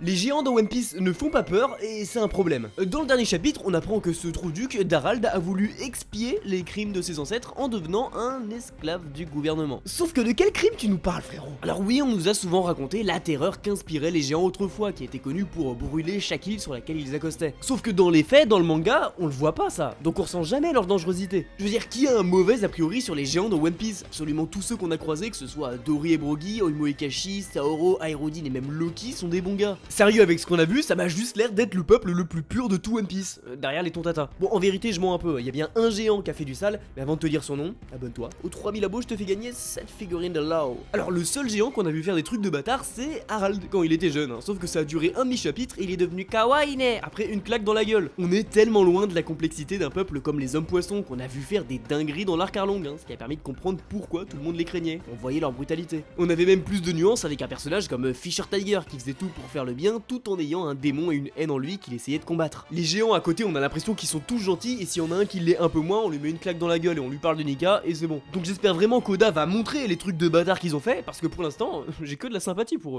Les géants dans One Piece ne font pas peur et c'est un problème. Dans le dernier chapitre, on apprend que ce trou duc d'Harald a voulu expier les crimes de ses ancêtres en devenant un esclave du gouvernement. Sauf que de quel crime tu nous parles, frérot? Alors oui, on nous a souvent raconté la terreur qu'inspiraient les géants autrefois, qui étaient connus pour brûler chaque île sur laquelle ils accostaient. Sauf que dans les faits, dans le manga, on le voit pas ça, donc on ressent jamais leur dangerosité. Je veux dire, qui a un mauvais a priori sur les géants dans One Piece? Absolument tous ceux qu'on a croisés, que ce soit Dory et Brogy, Oimo Ikashi, Saoro, Aerodine et même Loki, sont des bons gars. Sérieux, avec ce qu'on a vu, ça m'a juste l'air d'être le peuple le plus pur de tout One Piece, derrière les tontatas. Bon, en vérité, je mens un peu, il y a bien un géant qui a fait du sale, mais avant de te dire son nom, abonne-toi. Aux 3000 abos, je te fais gagner cette figurine de là-haut. Alors, le seul géant qu'on a vu faire des trucs de bâtard, c'est Harald, quand il était jeune, hein. Sauf que ça a duré un demi-chapitre et il est devenu kawaii après une claque dans la gueule. On est tellement loin de la complexité d'un peuple comme les hommes poissons qu'on a vu faire des dingueries dans l'arc Arlong, hein, ce qui a permis de comprendre pourquoi tout le monde les craignait. On voyait leur brutalité. On avait même plus de nuances avec un personnage comme Fisher Tiger qui faisait tout pour faire le bien tout en ayant un démon et une haine en lui qu'il essayait de combattre. Les géants à côté, on a l'impression qu'ils sont tous gentils et s'il y en a un qui l'est un peu moins, on lui met une claque dans la gueule et on lui parle de Nika et c'est bon. Donc j'espère vraiment qu'Oda va montrer les trucs de bâtard qu'ils ont fait parce que pour l'instant, j'ai que de la sympathie pour eux.